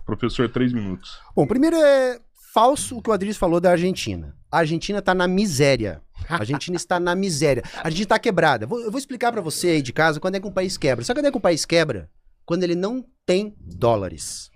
Professor, 3 minutos. Bom, primeiro é falso o que o Adriles falou da Argentina. A Argentina tá na miséria. A Argentina está na miséria. A Argentina está quebrada. Eu vou explicar para você aí de casa quando é que um país quebra. Sabe quando é que um país quebra? Quando ele não tem dólares.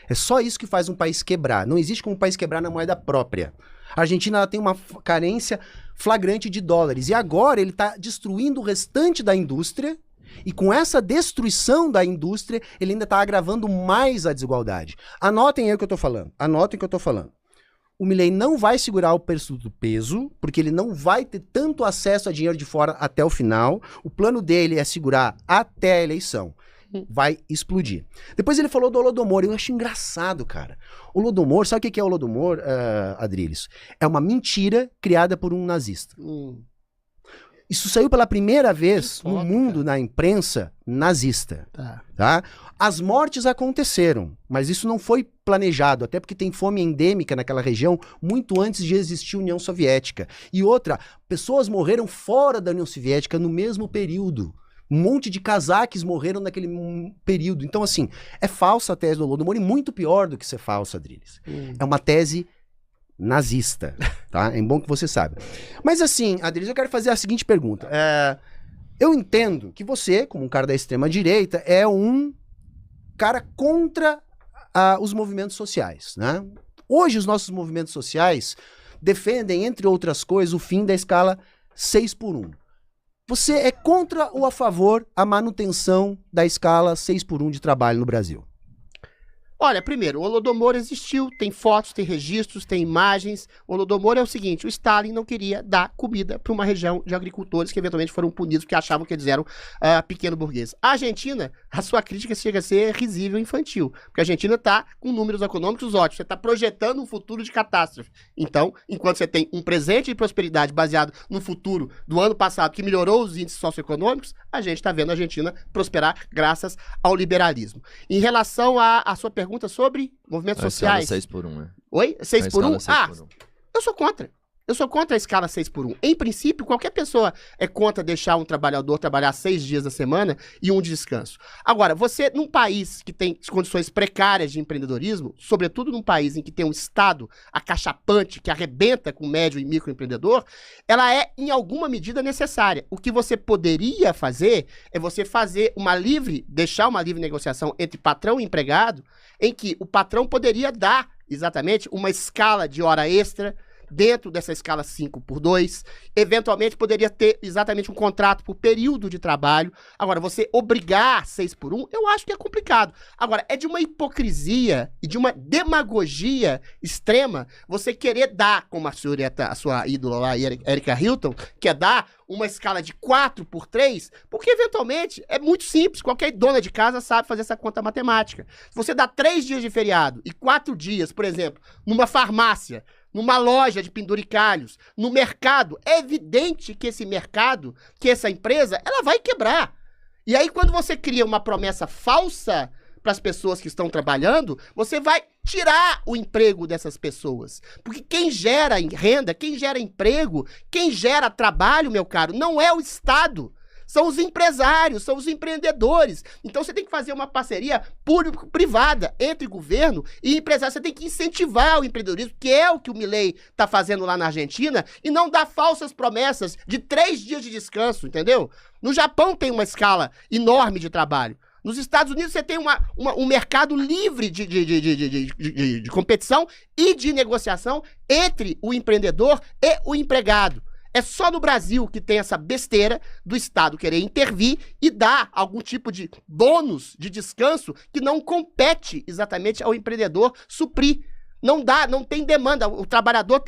É só isso que faz um país quebrar. Não existe como um país quebrar na moeda própria. A Argentina ela tem uma carência flagrante de dólares. E agora ele está destruindo o restante da indústria. E com essa destruição da indústria, ele ainda está agravando mais a desigualdade. Anotem aí o que eu estou falando. Anotem o que eu estou falando. O Milei não vai segurar o preço do peso, porque ele não vai ter tanto acesso a dinheiro de fora até o final. O plano dele é segurar até a eleição. Vai explodir. Depois ele falou do Holodomor. Eu acho engraçado, cara. O Holodomor, sabe o que é o Holodomor, Adriles? É uma mentira criada por um nazista. Isso saiu pela primeira vez no mundo, na imprensa nazista. Tá? As mortes aconteceram, mas isso não foi planejado, até porque tem fome endêmica naquela região muito antes de existir a União Soviética. E outra, pessoas morreram fora da União Soviética no mesmo período. Um monte de cazaques morreram naquele período. Então, assim, é falsa a tese do Holodomor e muito pior do que ser falsa, Adriles. É uma tese nazista, tá? É bom que você saiba. Mas assim, Adriles, eu quero fazer a seguinte pergunta. Eu entendo que você, como um cara da extrema-direita, é um cara contra os movimentos sociais, né? Hoje, os nossos movimentos sociais defendem, entre outras coisas, o fim da escala 6x1. Você é contra ou a favor a manutenção da escala 6x1 de trabalho no Brasil? Olha, primeiro, o Holodomor existiu, tem fotos, tem registros, tem imagens. O Holodomor é o seguinte, o Stalin não queria dar comida para uma região de agricultores que eventualmente foram punidos porque achavam que eles eram pequeno burguês. A Argentina, a sua crítica chega a ser risível e infantil, porque a Argentina está com números econômicos ótimos, você está projetando um futuro de catástrofe. Então, enquanto você tem um presente de prosperidade baseado no futuro do ano passado que melhorou os índices socioeconômicos, a gente está vendo a Argentina prosperar graças ao liberalismo. Em relação à sua pergunta sobre movimentos sociais... 6x1, né? Oi? 6x1? 6x1. Eu sou contra. Eu sou contra a escala 6x1. Em princípio, qualquer pessoa é contra deixar um trabalhador trabalhar 6 dias da semana e um de descanso. Agora, você, num país que tem condições precárias de empreendedorismo, sobretudo num país em que tem um Estado acachapante, que arrebenta com o médio e microempreendedor, ela é, em alguma medida, necessária. O que você poderia fazer é você deixar uma livre negociação entre patrão e empregado, em que o patrão poderia dar, exatamente, uma escala de hora extra, dentro dessa escala 5x2, eventualmente poderia ter exatamente um contrato por período de trabalho. Agora, você obrigar 6x1, eu acho que é complicado. Agora, é de uma hipocrisia e de uma demagogia extrema você querer dar, como a sua ídola lá, Erika Hilton, quer dar uma escala de 4x3, porque eventualmente é muito simples, qualquer dona de casa sabe fazer essa conta matemática. Se você dá 3 dias de feriado e 4 dias, por exemplo, numa farmácia, numa loja de penduricalhos, no mercado, é evidente que esse mercado, que essa empresa, ela vai quebrar. E aí, quando você cria uma promessa falsa para as pessoas que estão trabalhando, você vai tirar o emprego dessas pessoas. Porque quem gera renda, quem gera emprego, quem gera trabalho, meu caro, não é o Estado. São os empresários, são os empreendedores. Então você tem que fazer uma parceria público-privada entre governo e empresário. Você tem que incentivar o empreendedorismo, que é o que o Milei está fazendo lá na Argentina, e não dar falsas promessas de 3 dias de descanso, entendeu? No Japão tem uma escala enorme de trabalho. Nos Estados Unidos você tem um mercado livre de competição e de negociação entre o empreendedor e o empregado. É só no Brasil que tem essa besteira do Estado querer intervir e dar algum tipo de bônus de descanso que não compete exatamente ao empreendedor suprir. Não dá, não tem demanda. O trabalhador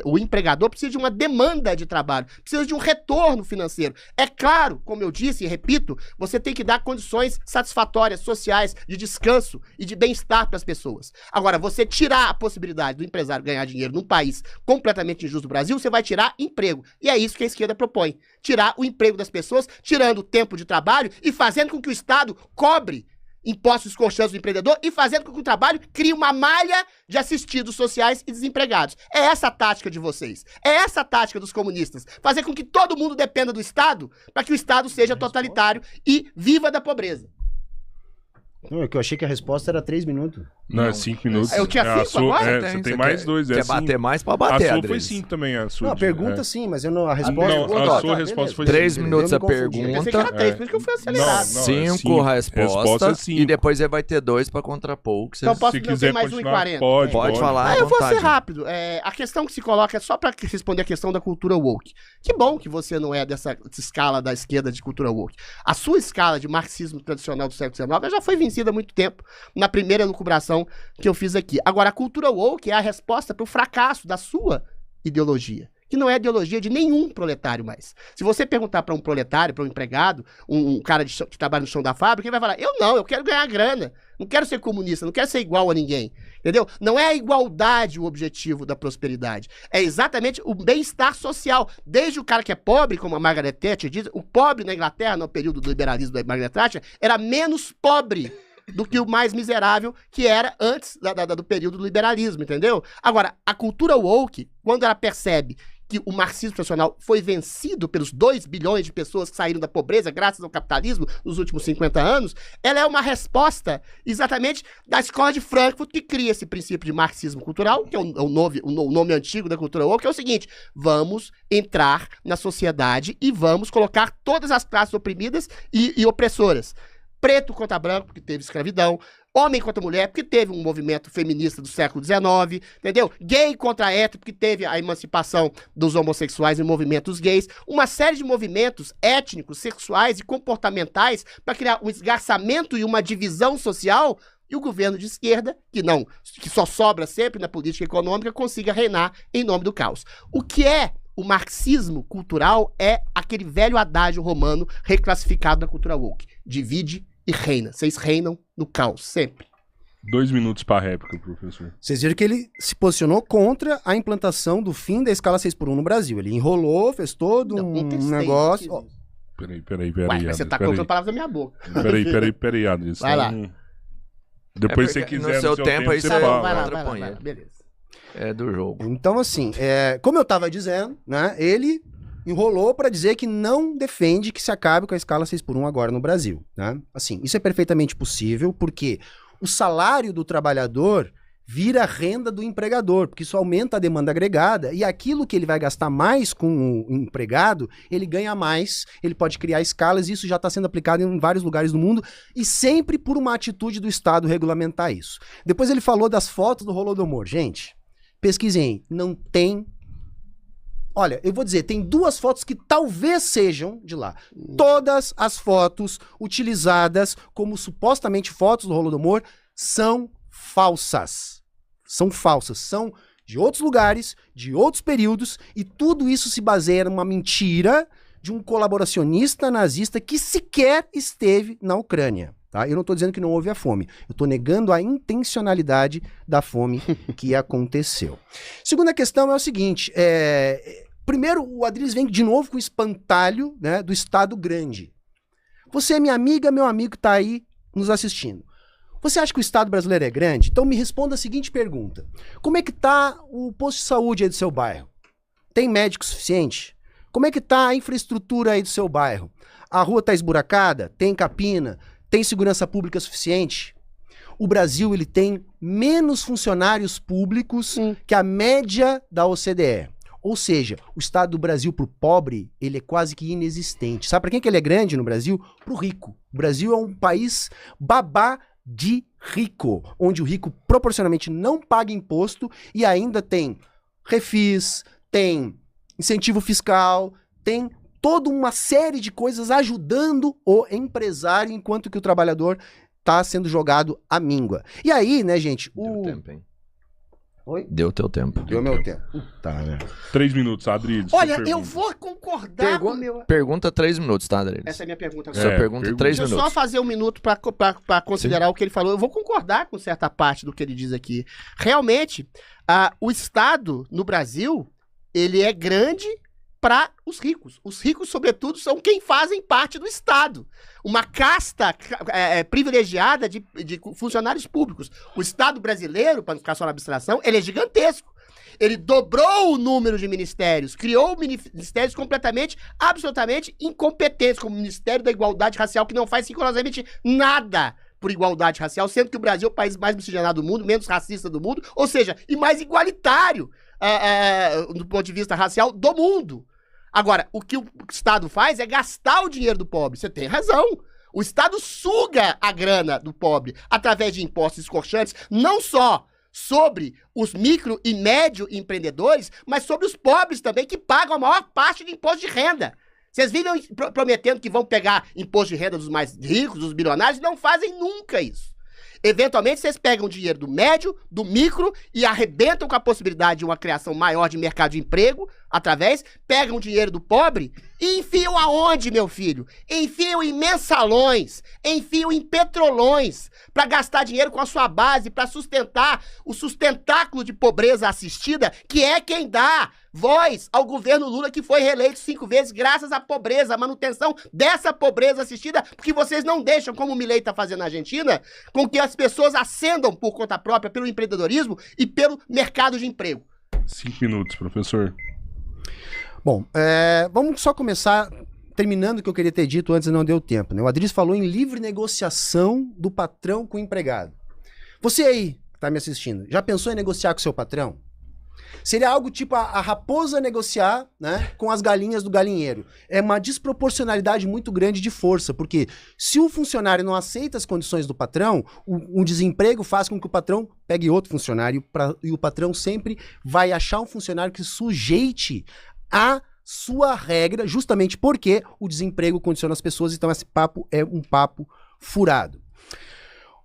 o empregador precisa de uma demanda de trabalho, precisa de um retorno financeiro. É claro, como eu disse e repito, você tem que dar condições satisfatórias, sociais, de descanso e de bem-estar para as pessoas. Agora, você tirar a possibilidade do empresário ganhar dinheiro num país completamente injusto do Brasil, você vai tirar emprego. E é isso que a esquerda propõe. Tirar o emprego das pessoas, tirando o tempo de trabalho e fazendo com que o Estado cobre impostos escorchantes do empreendedor e fazendo com que o trabalho crie uma malha de assistidos sociais e desempregados. É essa a tática de vocês. É essa a tática dos comunistas. Fazer com que todo mundo dependa do Estado para que o Estado seja totalitário e viva da pobreza. Não, é que eu achei que a resposta era 3 minutos. Não, é 5 minutos. Eu tinha A 5 sua- agora? você tem mais 2. Quer bater mais pra bater, A sua Adriles. foi 5 também, a sua. Não, a pergunta sim, mas eu não, a resposta... Não, a Tá, sua resposta foi 3 sim, minutos eu a me confundi. Eu pergunta, pensei que era 3, por isso que eu fui acelerado. Não, 5 Resposta respostas, é cinco. e depois ele vai ter 2 pra contrapor o que você... Então posso Se não ter quiser mais continuar, 1,40? pode falar. à Eu vou vontade. ser rápido. A questão que se coloca é só pra responder a questão da cultura woke. Que bom que você não é dessa escala da esquerda de cultura woke. A sua escala de marxismo tradicional do século XIX já foi vencida há muito tempo, na primeira lucubração que eu fiz aqui. Agora, a cultura woke é a resposta para o fracasso da sua ideologia, que não é ideologia de nenhum proletário mais. Se você perguntar para um proletário, para um empregado, um cara que trabalha no chão da fábrica, ele vai falar, eu quero ganhar grana, não quero ser comunista, não quero ser igual a ninguém, entendeu? Não é a igualdade o objetivo da prosperidade, é exatamente o bem-estar social. Desde o cara que é pobre, como a Margaret Thatcher diz, o pobre na Inglaterra, no período do liberalismo da Margaret Thatcher, era menos pobre do que o mais miserável que era antes do período do liberalismo, entendeu? Agora, a cultura woke, quando ela percebe que o marxismo tradicional foi vencido pelos 2 bilhões de pessoas que saíram da pobreza graças ao capitalismo nos últimos 50 anos, ela é uma resposta exatamente da escola de Frankfurt, que cria esse princípio de marxismo cultural, que é o nome antigo da cultura woke, que é o seguinte: vamos entrar na sociedade e vamos colocar todas as classes oprimidas e opressoras. Preto contra branco, porque teve escravidão. Homem contra mulher, porque teve um movimento feminista do século XIX, entendeu? Gay contra hétero, porque teve a emancipação dos homossexuais e movimentos gays. Uma série de movimentos étnicos, sexuais e comportamentais para criar um esgarçamento e uma divisão social, e o governo de esquerda, que só sobra sempre na política econômica, consiga reinar em nome do caos. O que é o marxismo cultural é aquele velho adágio romano reclassificado da cultura woke. Divide e reina. Vocês reinam no caos, sempre. 2 minutos pra réplica, professor. Vocês viram que ele se posicionou contra a implantação do fim da escala 6x1 no Brasil. Ele enrolou, fez todo um negócio... Ó, Peraí, Ué, mas você tá colocando palavras na minha boca. Peraí, Adriles. Vai lá. Depois, se porque você quiser, no seu tempo aí você você fala. Vai lá, contraponha. beleza. É do jogo. Então, assim, como eu tava dizendo, né, ele enrolou para dizer que não defende que se acabe com a escala 6x1 agora no Brasil, né? Assim, isso é perfeitamente possível porque o salário do trabalhador vira renda do empregador, porque isso aumenta a demanda agregada e aquilo que ele vai gastar mais com o empregado, ele ganha mais, ele pode criar escalas e isso já está sendo aplicado em vários lugares do mundo e sempre por uma atitude do Estado regulamentar isso. Depois ele falou das fotos do Holodomor. Gente, pesquisem, não tem... Olha, eu vou dizer, tem 2 fotos que talvez sejam de lá. Todas as fotos utilizadas como supostamente fotos do Holodomor são falsas. São falsas, são de outros lugares, de outros períodos, e tudo isso se baseia numa mentira de um colaboracionista nazista que sequer esteve na Ucrânia. Tá? Eu não estou dizendo que não houve a fome, eu estou negando a intencionalidade da fome que aconteceu. Segunda questão é o seguinte, primeiro o Adriles vem de novo com o espantalho, né, do Estado grande. Você é minha amiga, meu amigo que está aí nos assistindo. Você acha que o Estado brasileiro é grande? Então me responda a seguinte pergunta. Como é que está o posto de saúde aí do seu bairro? Tem médico suficiente? Como é que está a infraestrutura aí do seu bairro? A rua está esburacada? Tem capina? Tem segurança pública suficiente? O Brasil ele tem menos funcionários públicos que a média da OCDE. Ou seja, o Estado do Brasil para o pobre, ele é quase que inexistente. Sabe para quem que ele é grande no Brasil? Para o rico. O Brasil é um país babá de rico, onde o rico proporcionalmente não paga imposto e ainda tem refis, tem incentivo fiscal, tem toda uma série de coisas ajudando o empresário, enquanto que o trabalhador está sendo jogado à míngua. E aí, né, gente, Deu tempo, hein? Oi? Deu teu tempo. Deu meu tempo. Tá, né? 3 minutos, Adriles. Olha, eu vou concordar com o meu... Pergunta 3 minutos, tá, Adriles? Essa é a minha pergunta agora. Sua pergunta 3 Deixa eu minutos. só fazer 1 minuto pra considerar o que ele falou. Eu vou concordar com certa parte do que ele diz aqui. Realmente, o Estado no Brasil, ele é grande para os ricos. Os ricos, sobretudo, são quem fazem parte do Estado. Uma casta privilegiada de funcionários públicos. O Estado brasileiro, para não ficar só na abstração, ele é gigantesco. Ele dobrou o número de ministérios, criou ministérios absolutamente incompetentes, como o Ministério da Igualdade Racial, que não faz rigorosamente nada por igualdade racial, sendo que o Brasil é o país mais miscigenado do mundo, menos racista do mundo, ou seja, e mais igualitário do ponto de vista racial do mundo. Agora, o que o Estado faz é gastar o dinheiro do pobre. Você tem razão. O Estado suga a grana do pobre através de impostos escorchantes, não só sobre os micro e médio empreendedores, mas sobre os pobres também, que pagam a maior parte do imposto de renda. Vocês vivem prometendo que vão pegar imposto de renda dos mais ricos, dos bilionários, e não fazem nunca isso. Eventualmente, vocês pegam o dinheiro do médio, do micro e arrebentam com a possibilidade de uma criação maior de mercado de emprego, pegam o dinheiro do pobre e enfiam aonde, meu filho? Enfiam em mensalões, enfiam em petrolões, para gastar dinheiro com a sua base, para sustentar o sustentáculo de pobreza assistida, que é quem dá voz ao governo Lula, que foi reeleito 5 vezes graças à pobreza, à manutenção dessa pobreza assistida, porque vocês não deixam, como o Milei está fazendo na Argentina, com que as pessoas ascendam por conta própria pelo empreendedorismo e pelo mercado de emprego. 5 minutos, professor. Bom, vamos só começar terminando o que eu queria ter dito antes e não deu tempo, né? O Adriles falou em livre negociação do patrão com o empregado. Você aí, que está me assistindo, já pensou em negociar com o seu patrão? Seria algo tipo a raposa negociar, né, com as galinhas do galinheiro. É uma desproporcionalidade muito grande de força, porque se o funcionário não aceita as condições do patrão, o desemprego faz com que o patrão pegue outro funcionário e o patrão sempre vai achar um funcionário que sujeite a sua regra, justamente porque o desemprego condiciona as pessoas, então esse papo é um papo furado.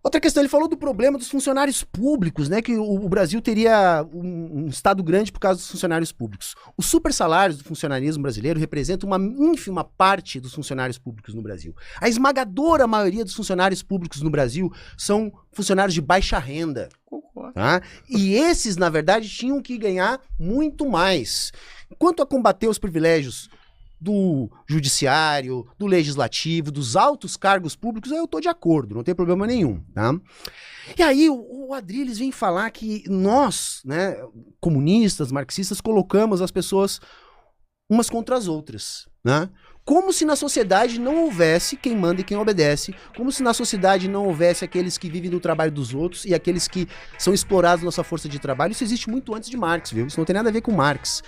Outra questão, ele falou do problema dos funcionários públicos, né? Que o Brasil teria um estado grande por causa dos funcionários públicos. Os super salários do funcionarismo brasileiro representam uma ínfima parte dos funcionários públicos no Brasil. A esmagadora maioria dos funcionários públicos no Brasil são funcionários de baixa renda. Concordo. Tá? E esses, na verdade, tinham que ganhar muito mais. Quanto a combater os privilégios do judiciário, do legislativo, dos altos cargos públicos, eu tô de acordo, não tem problema nenhum, tá? E aí o Adriles vem falar que nós, né, comunistas, marxistas, colocamos as pessoas umas contra as outras, né? Como se na sociedade não houvesse quem manda e quem obedece, como se na sociedade não houvesse aqueles que vivem do trabalho dos outros e aqueles que são explorados na nossa força de trabalho. Isso existe muito antes de Marx, viu? Isso não tem nada a ver com Marx.